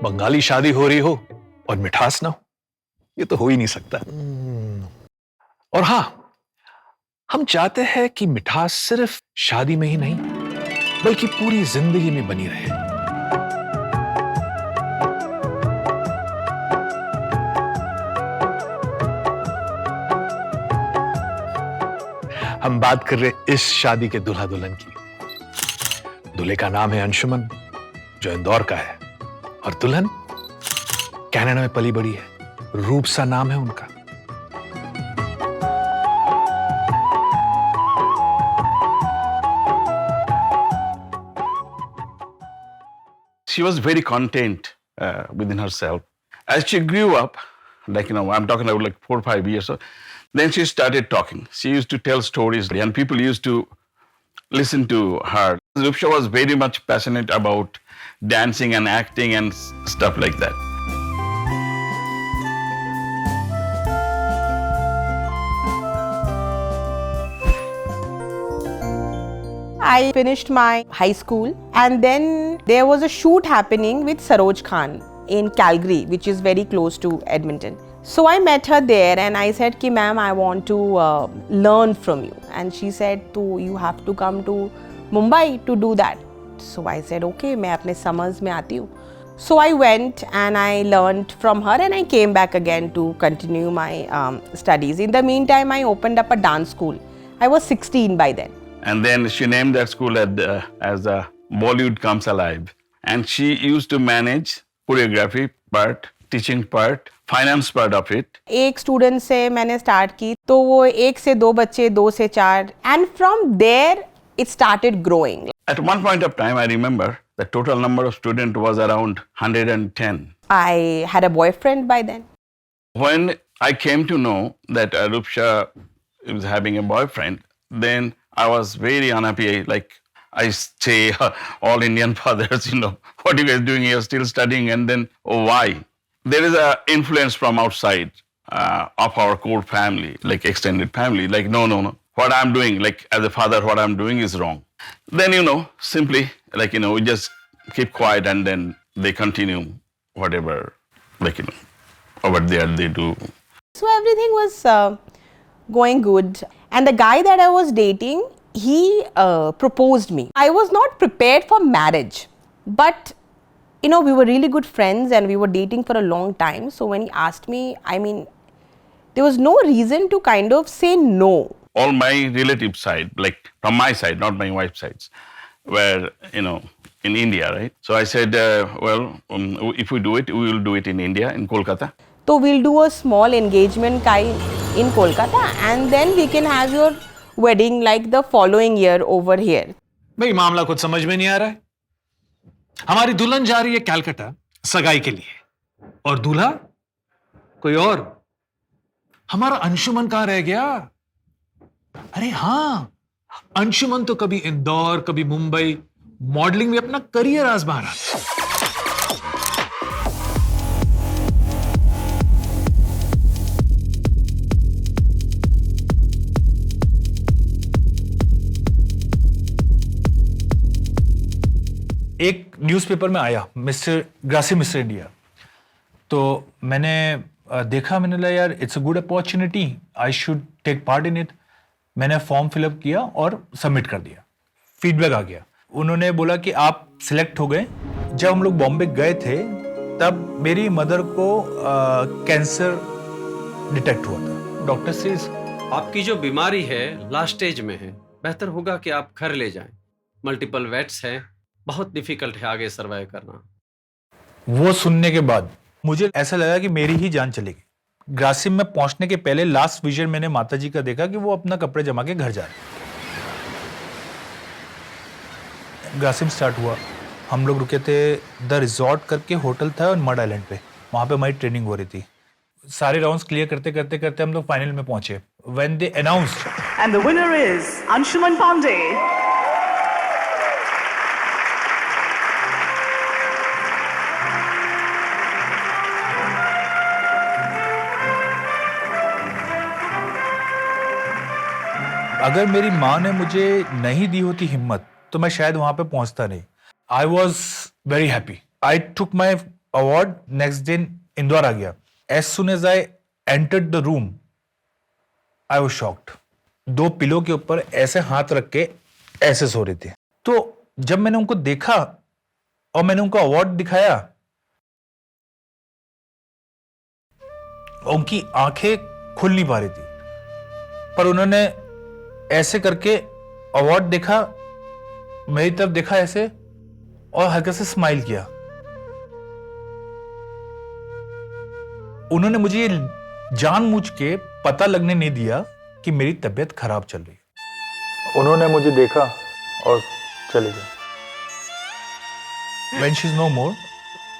बंगाली शादी हो रही हो और मिठास ना हो, ये तो हो ही नहीं सकता। और हां, हम चाहते हैं कि मिठास सिर्फ शादी में ही नहीं बल्कि पूरी जिंदगी में बनी रहे। हम बात कर रहे इस शादी के दूल्हा दुल्हन की। दूल्हे का नाम है अंशुमन, जो इंदौर का है, और दुल्हन कनाडा में पली बड़ी है, रूप सा नाम है उनका। She was very content within herself. As she grew up, like, I'm talking about like 4 or 5 years, so then she started talking. She used to tell stories and people used to listen to her. Rupsha was very much passionate about dancing and acting and stuff like that. I finished my high school and then there was a shoot happening with Saroj Khan in Calgary, which is very close to Edmonton. So I met her there and I said ki ma'am, I want to learn from you. And she said, you have to come to Mumbai to do that. So I said, okay, मैं अपने summers में आती हूँ. So I went and I learned from her and I came back again to continue my studies. In the meantime, I opened up a dance school. I was 16 by then. And then she named that school as Bollywood Comes Alive. And she used to manage choreography part, teaching part, finance part of it. एक student से मैंने start की तो वो 1 से 2 बच्चे, 2 से 4 and from there it started growing. At one point of time, I remember the total number of students was around 110. I had a boyfriend by then. When I came to know that Rupsha was having a boyfriend, then I was very unhappy. Like I say, all Indian fathers, what are you guys doing here, still studying? And then, why? There is an influence from outside of our core family, like extended family. Like, no. What I'm doing, like as a father, what I'm doing is wrong. Then, simply, like, we just keep quiet and then they continue whatever, like, over there they do. So everything was going good. And the guy that I was dating, he proposed me. I was not prepared for marriage, but we were really good friends and we were dating for a long time. So when he asked me, there was no reason to kind of say no. All my relative side, like from my side, not my wife's sides, were, in India, right? So I said, if we do it, we will do it in India, in Kolkata. So we'll do a small engagement in Kolkata and then we can have your wedding like the following year over here. भाई मामला कुछ समझ में नहीं आ रहा है। हमारी दुल्हन जा रही है कलकत्ता सगाई के लिए और दूल्हा कोई और। हमारा अंशुमन कहां रह गया? अरे हां, अंशुमन तो कभी इंदौर, कभी मुंबई मॉडलिंग में अपना करियर आजमा रहा था। एक न्यूज़पेपर में आया मिस्टर ग्रासी मिस्टर इंडिया, तो मैंने देखा, मैंने कहा यार it's a good opportunity, I should take part in it. मैंने फॉर्म फिलअप किया और सबमिट कर दिया। फीडबैक आ गया, उन्होंने बोला कि आप सिलेक्ट हो गए। जब हम लोग बॉम्बे गए थे तब मेरी मदर को कैंसर डिटेक्ट हुआ था। डॉक्टर से आपकी जो बीमारी है लास्ट स्टेज में है, बेहतर होगा कि आप घर ले जाएं। मल्टीपल वेट्स हैं, बहुत डिफिकल्ट है आगे सर्वाइव करना। वो सुनने के बाद मुझे ऐसा लगा कि मेरी ही जान चलेगी। ग्रासिम में पहुंचने के पहले लास्ट विजन मैंने माताजी का देखा कि वो अपना कपड़े जमा के घर जा रहे। ग्रासिम स्टार्ट हुआ, हम लोग रुके थे द रिजॉर्ट करके होटल था मड आइलैंड पे, वहां पे हमारी ट्रेनिंग हो रही थी। सारे राउंड्स क्लियर करते हम लोग फाइनल में पहुंचे। When they announced and the winner is Anshuman Pandey. अगर मेरी माँ ने मुझे नहीं दी होती हिम्मत तो मैं शायद वहां पे पहुंचता नहीं। I was very happy. I took my award next दिन इंदौर आ गया. As soon as I entered the room I was shocked. 2 pillow के ऊपर ऐसे हाथ रख के ऐसे सो रहे थे. तो जब मैंने उनको देखा और मैंने उनको अवार्ड दिखाया, उनकी आंखें खुल नहीं पा रही थी, पर उन्होंने ऐसे करके अवार्ड देखा, मेरी तरफ देखा ऐसे और हल्का से स्माइल किया. उन्होंने मुझे ये जानबूझ के पता लगने नहीं दिया कि मेरी तबीयत खराब चल रही है. उन्होंने मुझे देखा और चले गए. When she's no more,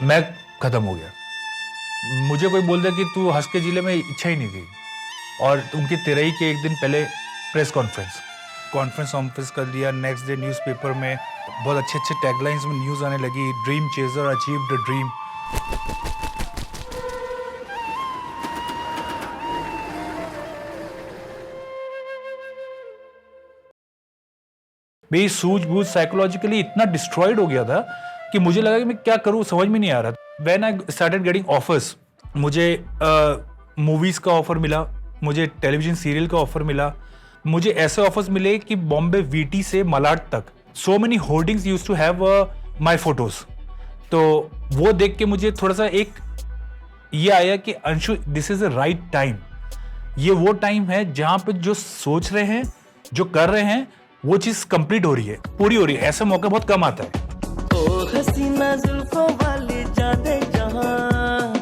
मैं खत्म हो गया. मुझे कोई बोल दे कि तू हंस के जिले में इच्छा ही नहीं थी. और उनकी तेरही के एक दिन पहले प्रेस कॉन्फ्रेंस ऑफिस कर लिया. नेक्स्ट डे न्यूज़पेपर में बहुत अच्छे अच्छे टैगलाइंस में न्यूज़ आने लगी. Dream chaser achieved the dream. मेरी सूझबूझ साइकोलॉजिकली इतना डिस्ट्रॉयड हो गया था कि मुझे लगा कि मैं क्या करूं, समझ में नहीं आ रहा. When I started getting offers, मुझे मूवीज़ का ऑफर मिला, मुझे टेलीविजन सीरियल का ऑफर मिला, मुझे ऐसे ऑफर्स मिले कि बॉम्बे वीटी से मलाड तक so many hoardings used to have my photos. तो वो देख के मुझे थोड़ा सा एक ये आया कि Anshu, this is the right time. ये वो टाइम है जहां पे जो सोच रहे हैं, जो कर रहे हैं, वो चीज कंप्लीट हो रही है, पूरी हो रही है. ऐसा मौका बहुत कम आता है. ओ हसीना जुल्फों वाली जाने जहां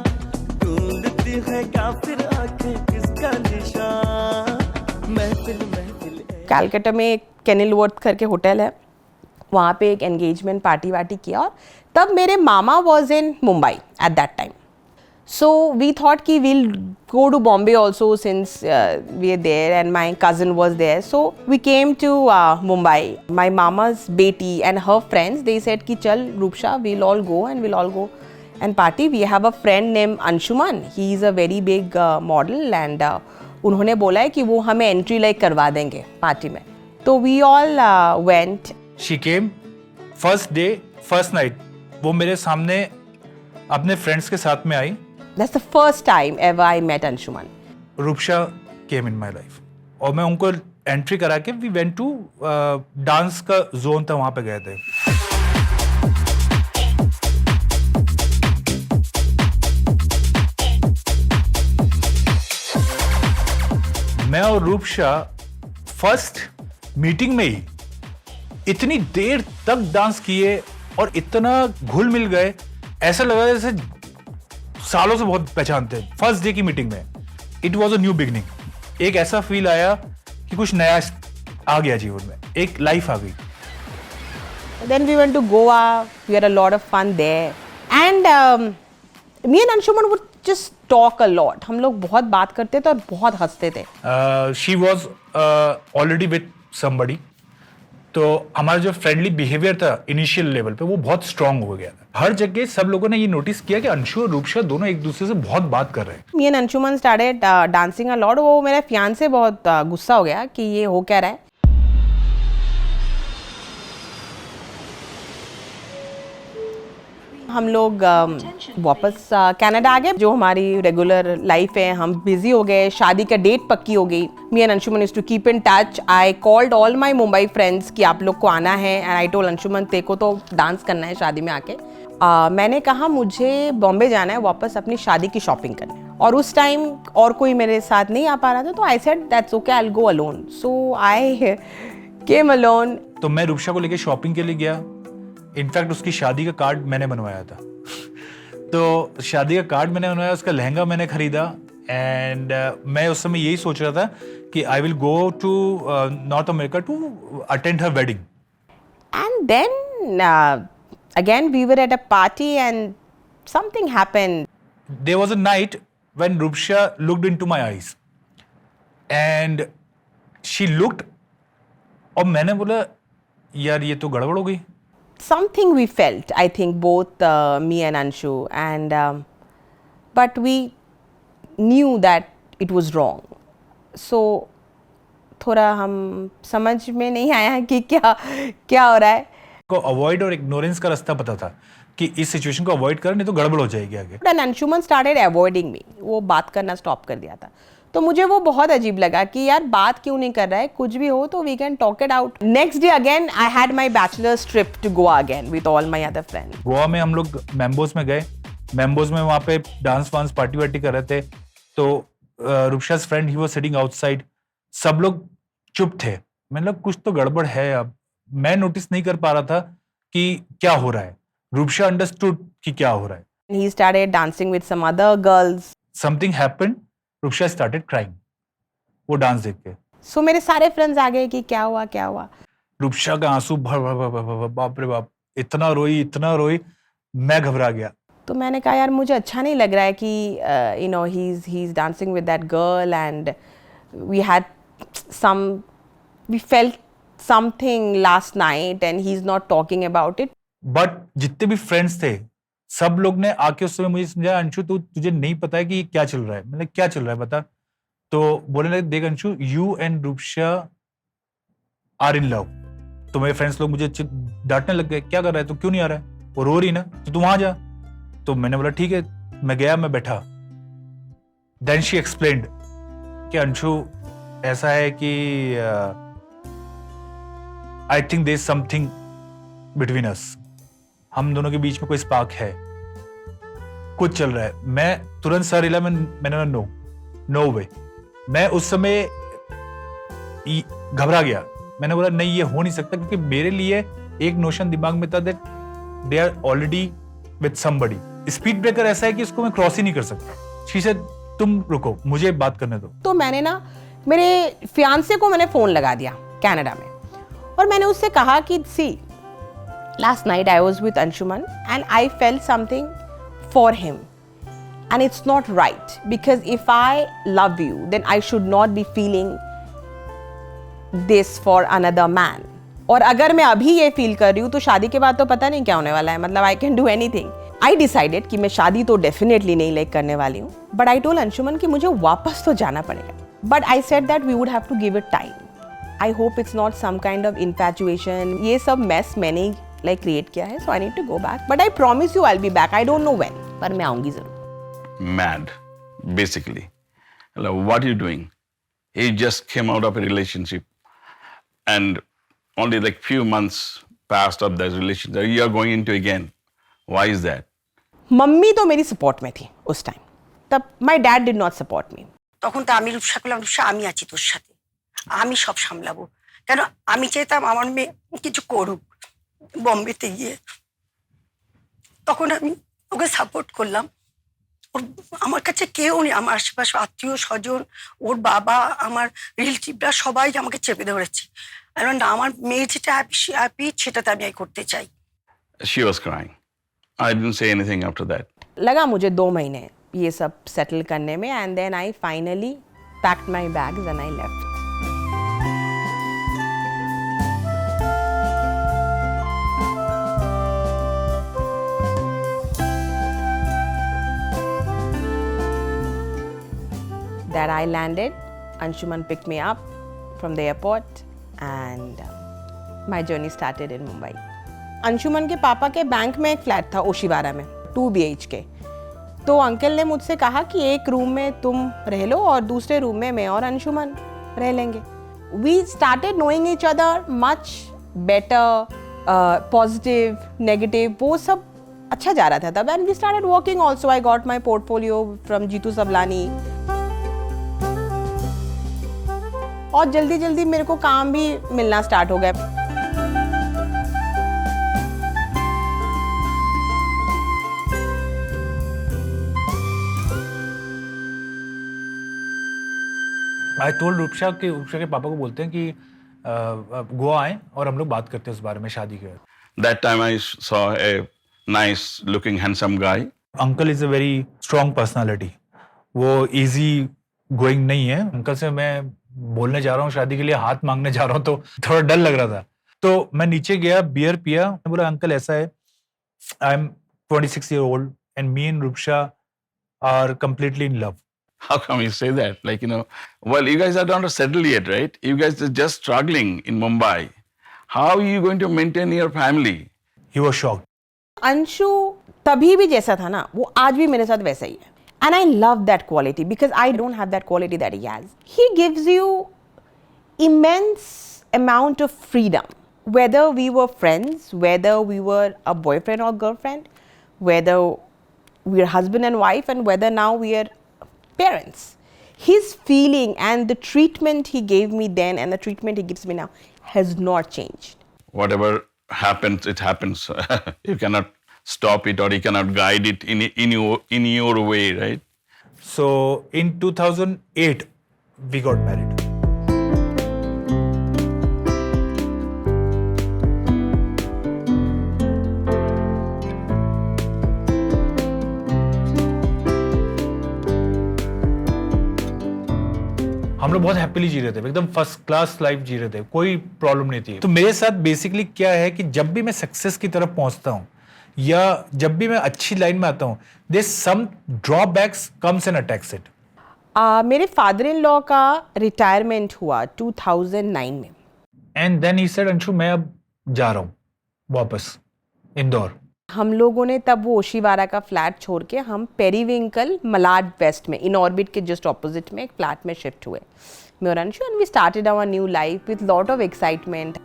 ढूंढती है काफिर आंखें किसका निशान. महफिल कैलकाटा में एक केनिलवर्थ करके होटल है, वहाँ पे एक एंगेजमेंट पार्टी किया. और तब मेरे मामा was in Mumbai at that time. So we thought ki we'll go to Bombay also since we are there and my cousin was there. So we came to Mumbai. My mama's beti and her friends, they said ki chal Rupsha, we'll all go and party. We have a friend named Anshuman. He is a very big model and उन्होंने बोला है कि वो हमें entry like करवा देंगे party में. तो we all went. She came first day first night, वो मेरे सामने अपने फ्रेंड्स के साथ में आई. That's the first time ever I met Anshuman. Rupsha came in my life और मैं उनको एंट्री करा के वी वेंट टू डांस का जोन था, वहां पे गए थे. मैं और रूपशा फर्स्ट मीटिंग में ही इतनी देर तक डांस किए और इतना घुल मिल गए, ऐसा लगा जैसे सालों से बहुत पहचानते हैं. फर्स्ट डे की मीटिंग में it was a new beginning. एक ऐसा फील आया कि कुछ नया आ गया जीवन में, एक लाइफ आ गई. Then we went to Goa. We had a lot of fun there. And me and Anshuman would just talk a lot. हम लोग बहुत बात करते थे और बहुत हंसते थे. She was already with somebody, तो हमारा जो फ्रेंडली बिहेवियर था इनिशियल लेवल पे वो बहुत स्ट्रांग हो गया था. हर जगह सब लोगों ने ये नोटिस किया कि अंशु और रूपशा दोनों एक दूसरे से बहुत बात कर रहे हैं. Me and Anshuman started dancing a lot. वो मेरा फियांसे बहुत गुस्सा हो गया कि ये हो क्या रहा है. हम लोग वापस कनाडा आ गए. जो हमारी रेगुलर लाइफ है, हम बिजी हो गए, शादी का डेट पक्की हो गई. Me and Anshuman used to keep in touch. I called all my Mumbai friends कि आप लोग को आना है. एंड आई टोल्ड अंशुमन तेरे को तो डांस करना है शादी में आके. मैंने कहा मुझे बॉम्बे जाना है वापस अपनी शादी की शॉपिंग करने, और उस टाइम और कोई मेरे साथ नहीं आ पा रहा था. तो I said that's okay, I will go alone. So I came alone. तो मैं रूपशा को लेके शॉपिंग के लिए गया. इनफैक्ट उसकी शादी का कार्ड मैंने बनवाया था. तो शादी का कार्ड मैंने बनवाया, उसका लहंगा मैंने खरीदा. एंड मैं उस समय यही सोच रहा था कि I will go to North America to attend her wedding. And then again we were at a party and something happened. There was a night when Rupsha looked into my eyes and she looked, और मैंने बोला यार ये तो गड़बड़ हो गई. Something we felt, I think both me and Anshu, and but we knew that it was wrong. So थोड़ा हम समझ में नहीं आया कि क्या क्या हो रहा है. को अवॉइड और इग्नोरेंस का रास्ता पता था कि इस सिचुएशन को अवॉइड कर, नहीं तो गड़बड़ हो जाएगी आगे। And Anshuman started avoiding me. वो बात करना स्टॉप कर दिया था। तो मुझे वो बहुत अजीब लगा कि यार बात क्यों नहीं कर रहा है, कुछ भी हो तो we can talk it out. Next day again I had my bachelors trip to Goa again with all my other friends. Goa में हम लोग मैम्बोस में गए, मैम्बोस में वहाँ पे डांस वांस पार्टी वार्टी कर रहे थे, तो रूपशा's friend he was sitting outside, सब लोग चुप थे। मतलब कुछ तो गड़बड़ है। अब मैं नोटिस नहीं कर पा रहा था कि क्या हो रहा है, रूपशा अंडरस्टूड कि क्या हो रहा है। He started dancing with some other girls. Something happened, Rupsha started crying वो डांस देख के। So मेरे सारे फ्रेंड्स आ गए कि क्या हुआ क्या हुआ। रूपशा का आंसू भर भर भर भर भर, बाप रे बाप, इतना रोई, मैं घबरा गया। तो मैंने कहा यार मुझे अच्छा नहीं लग रहा है कि you know he is dancing with that girl and we felt something last night and he is not talking about it. But जितने भी फ्रेंड्स थे सब लोग ने आके उस समय मुझे समझाया, अंशु तुझे नहीं पता है कि क्या चल रहा है। मैंने क्या चल रहा है बता। तो बोलने लगे, देख Anshu, you and Rupsha are in love. तो मेरे फ्रेंड्स लोग मुझे डांटने लग गए, क्या कर रहा है तू, क्यों नहीं आ रहा है, वो रो रही ना, तो तू वहां जा। तो मैंने बोला ठीक है, मैं गया, मैं बैठा। देन शी एक्सप्लेन्ड कि अंशु ऐसा है कि I think there is something between us, हम दोनों के बीच में कोई स्पार्क है, कुछ चल रहा है। मैं तुरंत सर हिला, मैंने नो वे। मैं उस समय घबरा गया। मैंने बोला नहीं, ये हो नहीं सकता, क्योंकि मेरे लिए एक नोशन दिमाग में था that they are already with somebody. Speed breaker ऐसा है कि इसको मैं क्रॉस ही नहीं कर सकता। शी सेड तुम रुको, मुझे बात करने दो। तो मैंने ना मेरे फियांसे को मैंने फोन लगा दिया कनाडा में, और मैंने उससे कहा कि सी last night I was with Anshuman and I felt something for him and it's not right, because if I love you then I should not be feeling this for another man. और अगर मैं अभी ये feel कर रही हूँ तो शादी के बाद तो पता नहीं क्या होने वाला है। मतलब I can do anything. I decided कि मैं शादी तो definitely नहीं लाइक करने वाली हूँ, but I told Anshuman कि मुझे वापस तो जाना पड़ेगा। But I said that we would have to give it time. I hope it's not some kind of infatuation. ये सब mess मैंने ही like create किया है, so I need to go back. But I promise you I'll be back. I don't know when, पर मैं आऊंगी जरूर। Mad, basically. Like, what are you doing? He just came out of a relationship, and only like few months passed of that relationship. You are going into again. Why is that? Mummy तो मेरी support में थी उस time, तब my dad did not support me. তখন তো আমি রূপসা বললাম, রূপসা আমি আছি তোর সাথে, আমি সব সামলাবো। কেন আমি চাইতাম আমার মেয়ে কিছু করুক বম্বেতে গিয়ে। তখন আমি ওকে সাপোর্ট করলাম। ওর আমার কাছে কেউ নেই, আমার আশেপাশে আত্মীয় স্বজন, ওর বাবা, আমার রিলেটিভরা সবাই আমাকে চেপে ধরেছে। আর না, আমার মেয়ে যেটা হ্যাপি সেটাতে আমি করতে চাই। She was crying. I didn't say anything after that. लगा मुझे 2 महीने ये सब सेटल करने में, and then I finally packed my bags and I left. That I landed, Anshuman picked me up from the airport and my journey started in Mumbai. Anshuman के पापा के बैंक में एक फ्लैट था ओशिवारा में 2 BHK। तो अंकल ने मुझसे कहा कि एक रूम में तुम रह लो और दूसरे रूम में मैं और अंशुमन रह लेंगे। We started knowing each other much better, positive, negative, वो सब अच्छा जा रहा था तब। And we started working also. I got my portfolio from Jeetu Sablani. और जल्दी जल्दी मेरे को काम भी मिलना स्टार्ट हो गया। आई टोल्ड रूपशा के पापा को बोलते हैं कि गोवा आए और हम लोग बात करते हैं उस बारे में शादी के। That time I saw a nice looking handsome guy. Uncle is a very strong personality, वो इजी गोइंग नहीं है। अंकल से मैं बोलने जा रहा हूँ शादी के लिए, हाथ मांगने जा रहा हूँ, तो थोड़ा डर लग रहा था। तो मैं नीचे गया, बियर पिया, मैं बोला अंकल ऐसा है, I am 26 year old and me and Rupsha are completely in love. How come you say that? Like, well, you guys are not settled yet, right? You guys are just struggling in Mumbai. How are you going to maintain your family? He was shocked. Anshu तभी भी जैसा था ना वो आज भी मेरे साथ वैसा ही है. And I love that quality because I don't have that quality that he has. He gives you immense amount of freedom. Whether we were friends, whether we were a boyfriend or girlfriend, whether we are husband and wife, and whether now we are parents. His feeling and the treatment he gave me then and the treatment he gives me now has not changed. Whatever happens, it happens. You cannot stop it or you cannot guide it in your way, right? So in 2008, we got married. हम लोग बहुत happily जी रहे थे, एकदम first class life जी रहे थे, कोई problem नहीं थी. तो मेरे साथ बेसिकली क्या है कि जब भी मैं सक्सेस की तरफ पहुंचता हूं या जब भी मैं अच्छी लाइन में आता हूं, there some drawbacks comes and attacks it. मेरे फादर इन लॉ का रिटायरमेंट हुआ 2009 में. And then he said, Anshu मैं अब जा रहा हूं वापस इंदौर. हम लोगों ने तब वो ओशीवारा का फ्लैट छोड़ के हम पेरीविंकल मलाड वेस्ट में इन ऑर्बिट के जस्ट ऑपोजिट में एक फ्लैट में शिफ्ट हुए, मैं और Anshu, and we started our new life with lot of excitement.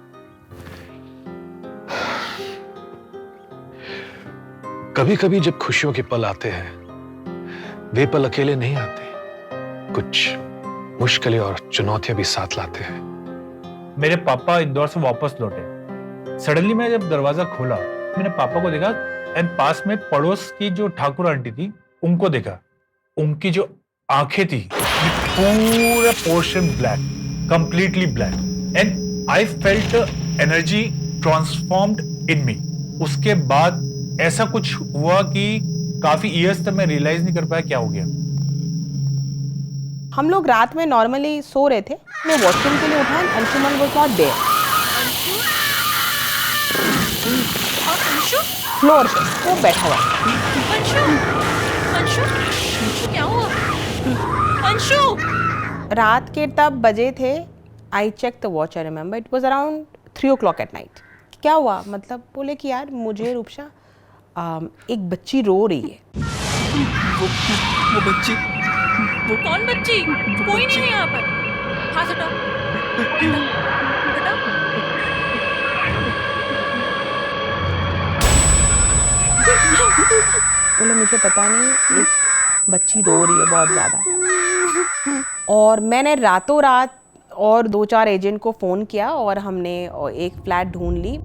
कभी कभी जब खुशियों के पल आते हैं, वे पल अकेले नहीं आते, कुछ मुश्किलें और चुनौतियां भी साथ लाते हैं. मेरे पापा इंदौर से वापस लौटे. सडनली मैं जब दरवाजा खोला, मैंने पापा को देखा एंड पास में पड़ोस की जो ठाकुर आंटी थी उनको देखा. उनकी जो आंखें थी पूरा portion black, completely black, and I felt energy transformed in me. उसके बाद ऐसा कुछ हुआ कि काफी इयर्स तक मैं रियलाइज नहीं कर पाया क्या हो गया. हम लोग रात में नॉर्मली सो रहे थे, मैं वॉशरूम के लिए उठा, Anshuman was not there. Anshu? Floor पे वो बैठा हुआ. अंशु? अंशु? अंशु क्या हुआ? अंशु? रात के तब बजे थे, I check the watch, I remember it was around 3 o'clock at night. क्या हुआ? मतलब बोले कि यार मुझे रूपशा एक बच्ची रो रही है. वो बच्ची? वो कौन बच्ची? कोई नहीं है यहाँ पर. हाथ हटाओ. हटाओ. बोले मुझे पता नहीं, एक बच्ची रो रही है बहुत ज्यादा. और मैंने रातों रात और 2-4 एजेंट को फोन किया और हमने एक फ्लैट ढूंढ ली.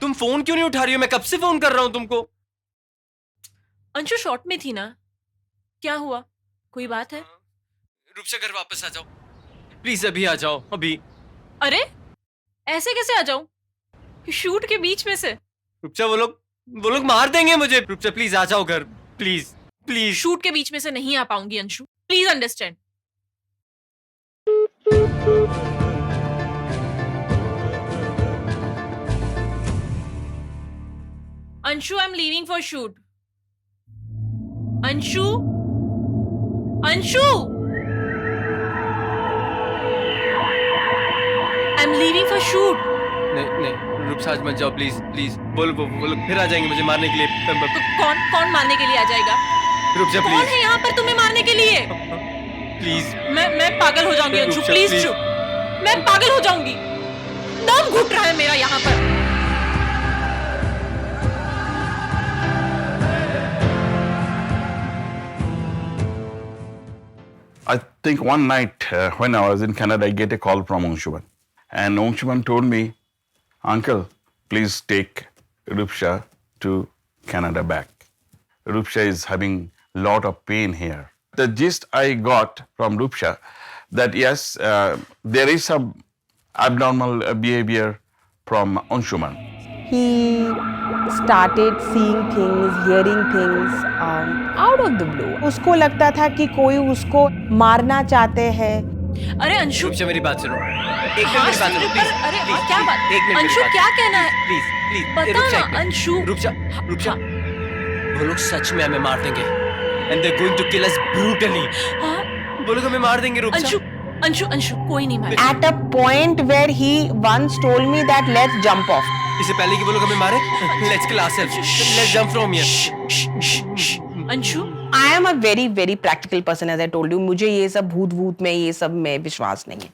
तुम फोन क्यों नहीं उठा रही हो? मैं कब से फोन कर रहा हूं तुमको. अंशु शॉर्ट में थी ना. क्या हुआ? कोई बात है? रूपसा घर वापस आ जाओ प्लीज. अभी आ जाओ अभी. अरे ऐसे कैसे आ जाऊं? शूट के बीच में से. रूपसा वो लोग मार देंगे मुझे. रूपसा प्लीज आ जाओ घर. Please please. शूट के बीच में से नहीं आ पाऊंगी Anshu. Please understand. Anshu, I'm leaving for shoot. Anshu? Anshu? I'm leaving for shoot. नहीं रूपसा आज मत जाओ प्लीज प्लीज. वो लोग फिर आ जाएंगे मुझे मारने के लिए. कौन मारने के लिए आ जाएगा? रूपसा कौन प्लीज. है यहाँ पर तुम्हें मारने के लिए? प्लीज. मैं पागल हो जाऊंगी अंशु. रुक जा, प्लीज please. चुप. मैं पागल हो जाऊंगी. दम घुट रहा है मेरा यहाँ पर. I think one night when I was in Canada, I get a call from Anshuman. And Anshuman told me, Uncle, please take Rupsha to Canada back. Rupsha is having a lot of pain here. The gist I got from Rupsha that yes, there is some abnormal behavior from Anshuman. He started seeing things, hearing things out of the blue. उसको लगता था कि कोई उसको मारना चाहते हैं. अरे अंशु, रुपशा मेरी बात सुनो, एक हाँ, मिनट मेरी बात सुनो प्लीज. अरे हाँ, क्या बात? एक मिनट अंशु, क्या कहना है? प्लीज प्लीज बता ना, अंशु. रुपशा वो लोग सच में हमें मार देंगे. And they're going to kill us brutally. हाँ, वो लोग हमें मार देंगे रुपशा. अंशु, अंशु, अंशु, कोई नहीं मारेगा. At a point where he once told me that let's jump off. इससे पहले कि वो लोग हमें मारे, let's kill ourselves. Let's jump from here. Anshu, I am a very very practical person as I told you. मुझे ये सब भूत भूत में ये सब में विश्वास नहीं है.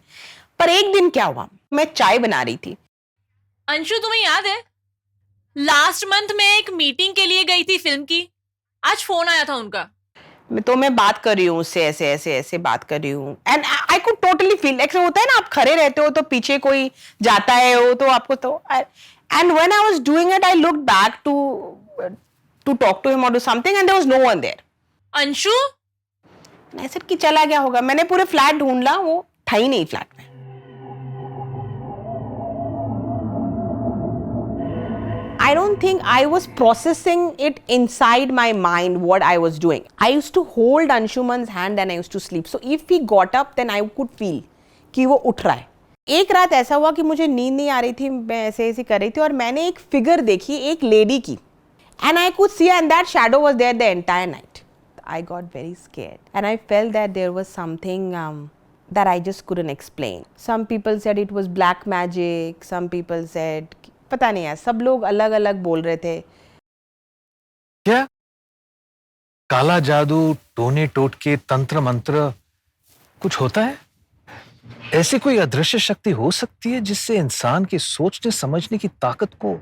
पर एक दिन क्या हुआ, मैं चाय बना रही थी. अंशु, तुम्हें याद है लास्ट मंथ में एक मीटिंग के लिए गई थी फिल्म की. आज फोन आया था उनका. मैं बात कर रही हूँ उससे, ऐसे बात कर रही हूँ. And I could totally feel like होता है ना, आप खड़े रहते हो तो पीछे कोई जाता है हो तो आपको तो. And when I was doing it I looked back to talk to him और do something and there was no one there. Anshu, मैं सर कि चला गया होगा. मैंने पूरे फ्लैट ढूंढ ला, वो था ही नहीं फ्लैट में. I don't think I was processing it inside my mind what I was doing. I used to hold Anshuman's hand and I used to sleep. So if he got up, then I could feel कि वो उठ रहा है. एक रात ऐसा हुआ कि मुझे नींद नहीं आ रही थी, मैं ऐसे कर रही थी और मैंने एक फिगर देखी एक लेडी की. And I could see, and that shadow was there the entire night. I got very scared and I felt that there was something that I just couldn't explain. Some people said it was black magic. Some people said पता नहीं है, सब लोग अलग अलग बोल रहे थे. क्या काला जादू, टोने टोटके, तंत्र मंत्र कुछ होता है? ऐसी कोई अदृश्य शक्ति हो सकती है जिससे इंसान की सोचने समझने की ताकत को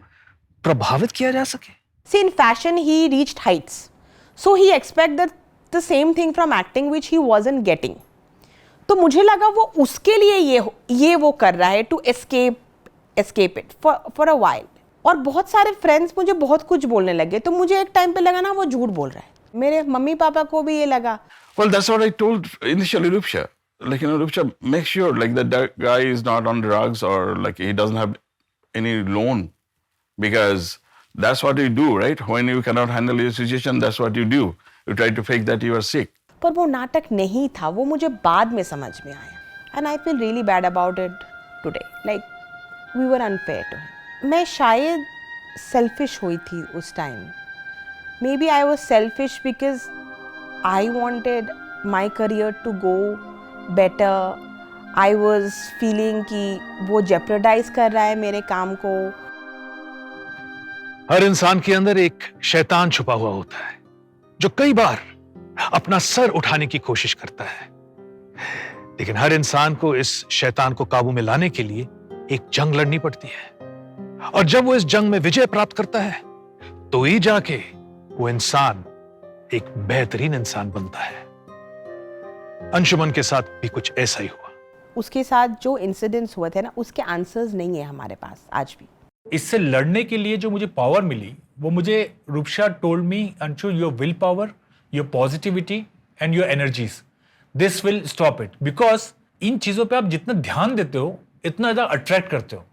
प्रभावित किया जा सके? See, in fashion he reached heights, so he expected the same thing from acting which he wasn't getting. तो मुझे लगा वो उसके लिए ये वो कर रहा है to escape it for a while. और बहुत सारे फ्रेंड्स मुझे बहुत कुछ बोलने लगे, तो मुझे एक टाइम पे लगा ना वो झूठ बोल रहा है. मेरे मम्मी पापा को भी ये लगा. Well, that's what I told initially Rupsha. Like, Rupsha, make sure like that guy is not on drugs or like he doesn't have any loan, because that's what you do, right? When you cannot handle your situation, that's what you do. You try to fake that you are sick. पर वो नाटक नहीं था, वो मुझे बाद में समझ में आया. And I feel really bad about it today. Like we were unfair to him. मैं शायद selfish हुई थी उस time. Maybe I was selfish because I wanted my career to go better. I was feeling कि वो jeopardize कर रहा है मेरे काम को. हर इंसान के अंदर एक शैतान छुपा हुआ होता है जो कई बार अपना सर उठाने की कोशिश करता है. लेकिन हर इंसान को इस शैतान को काबू में लाने के लिए एक जंग लड़नी पड़ती है. और जब वो इस जंग में विजय प्राप्त करता है तो ही जाके वो इंसान एक बेहतरीन इंसान बनता है. अंशुमन के साथ भी कुछ ऐसा ही हुआ. उसके साथ जो इंसिडेंट्स हुए थे ना, उसके आंसर्स नहीं है हमारे पास आज भी. इससे लड़ने के लिए जो मुझे पावर मिली वो मुझे Rupsha told me, Anshu, your will power, your positivity and your energies, this will stop it. Because in चीज़ों पे आप जितना ध्यान देते हो इतना ज़्यादा अट्रैक्ट करते हो.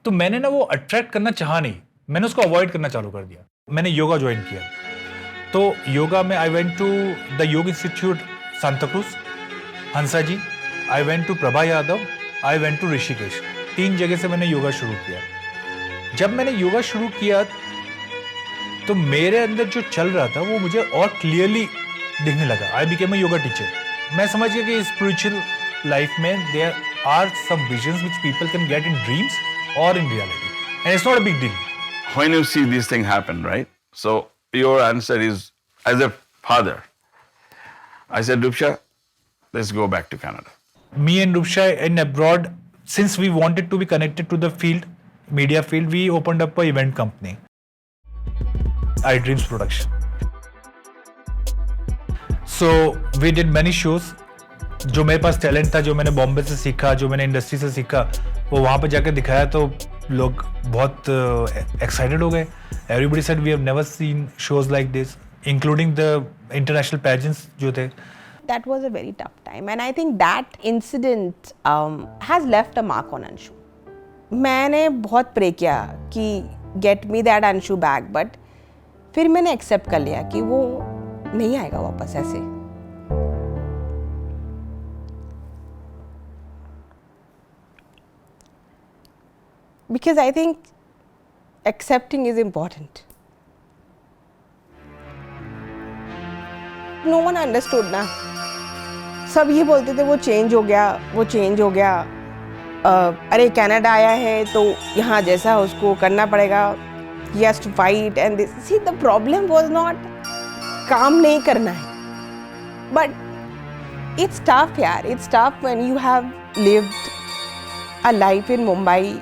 तो मैंने ना वो अट्रैक्ट करना चाहा नहीं, मैंने उसको अवॉइड करना चालू कर दिया. मैंने योगा ज्वाइन किया. तो योगा में I went to the yoga institute Santacruz, Hansa ji, I went to Prabha Yadav, I went to Rishikesh. 3 जगह से मैंने योगा शुरू किया. जब मैंने योगा शुरू किया तो मेरे अंदर जो चल रहा था वो मुझे और क्लियरली दिखने लगा. I became a yoga teacher. मैं समझ गया कि स्पिरिचुअल लाइफ में there are some visions which people can get in dreams और in reality, and it's not a big deal. When you see these things happen, right? So your answer is, as a father, I said, Rupsha, let's go back to Canada. Me and Rupsha in abroad, since we wanted to be connected to the field, media field, we opened up a event company, iDreams Production. So we did many shows जो मेरे पास talent था, जो मैंने बॉम्बे से सीखा, जो मैंने industry से सीखा, वो वहाँ पे जाकर दिखाया तो लोग बहुत एक्साइटेड हो गए. Everybody said we have never seen shows like this, including the international pageants जो थे. That was a very tough time, and I think that incident has left a mark on Anshu. मैंने बहुत pray किया कि get me that Anshu back, but फिर मैंने accept कर लिया कि वो नहीं आएगा वापस ऐसे. Because I think accepting is important. No one understood ना. सब ये बोलते थे वो चेंज हो गया, वो चेंज हो गया. अरे कनाडा आया है तो यहाँ जैसा उसको करना पड़ेगा. He has to fight and this. See, the problem was not काम नहीं करना है. But it's tough यार. It's tough when you have lived a life in Mumbai.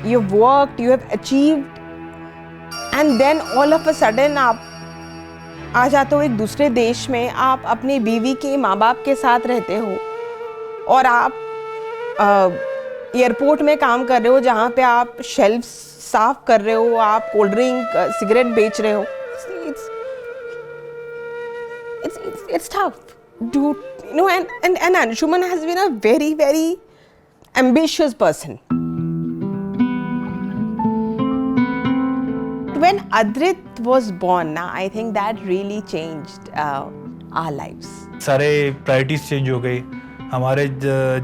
You've worked, you have achieved, and then all of a sudden आप आ जाते हो एक दूसरे देश में. आप अपनी बीवी के माँ बाप के साथ रहते हो और आप एयरपोर्ट में काम कर रहे हो जहाँ पे आप शेल्फ्स साफ कर रहे हो, आप कोल्ड ड्रिंक सिगरेट बेच रहे हो. It's tough, dude. You know, and Anshuman has been a very, very ambitious person. When Adrit was born, I think that really changed our lives. सारे प्रायोरिटीज चेंज हो गई. हमारे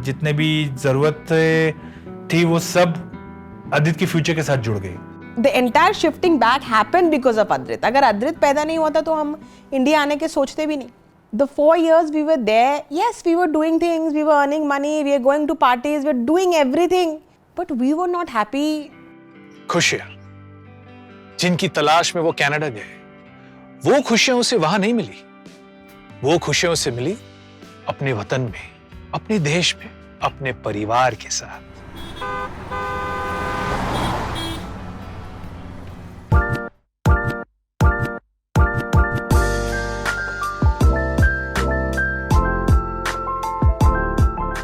जितने भी जरूरत थी वो सब अदित के फ्यूचर के साथ जुड़ गई. The entire shifting back happened because of Adrit. अगर Adrit पैदा नहीं होता तो हम इंडिया आने के सोचते भी नहीं. The 4 years we were there, yes, we were doing things, we were earning money, we were going to parties, we were doing everything, but we were not happy. खुशियां जिनकी तलाश में वो कनाडा गए, वो खुशियां उसे वहां नहीं मिली. वो खुशियां उसे मिली अपने वतन में, अपने देश में, अपने परिवार के साथ.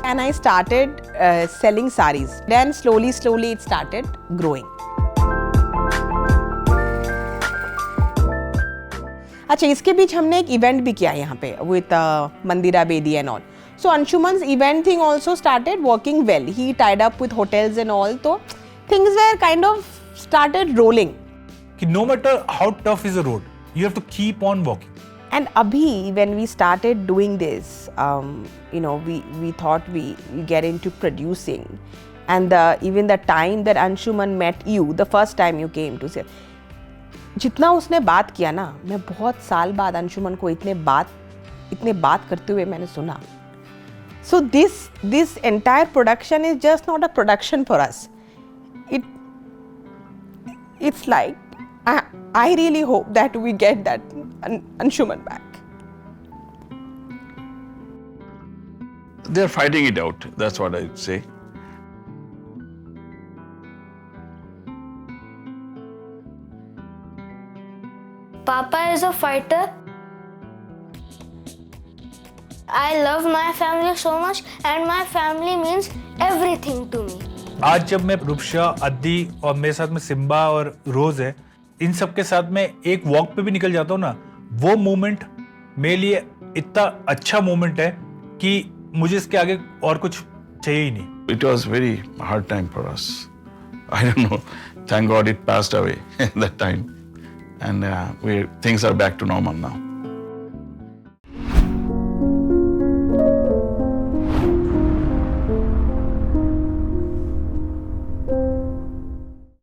And I started selling saris. Then slowly it started growing. अच्छा, इसके बीच हमने एक इवेंट भी किया यहाँ पे with Mandira Bedi and all. So Anshuman's event thing also started working well. He tied up with hotels and all. So things were kind of started rolling. कि no matter how tough is the road, you have to keep on walking. And abhi, when we started doing this, you know, we thought we get into producing, and even the time that Anshuman met you, the first time you came to say, जितना उसने बात किया ना, मैं बहुत साल बाद अंशुमन को इतने बात करते हुए मैंने सुना. So this entire production is just not a production for us. It's like I really hope that we get that Anshuman back. They're fighting it out. That's what I would say. Papa is a fighter. I love my family so much, and my family means everything to me. आज जब मैं रूपशा, अद्दी और मेरे साथ में Simba और रोज है, इन सब के साथ में एक वॉक पे भी निकल जाता हूँ ना, वो मोमेंट मेरे लिए इतना अच्छा मोमेंट है कि मुझे इसके आगे और कुछ चाहिए ही नहीं. It was very hard time for us. I don't know. Thank God it passed away that time, and things are back to normal now.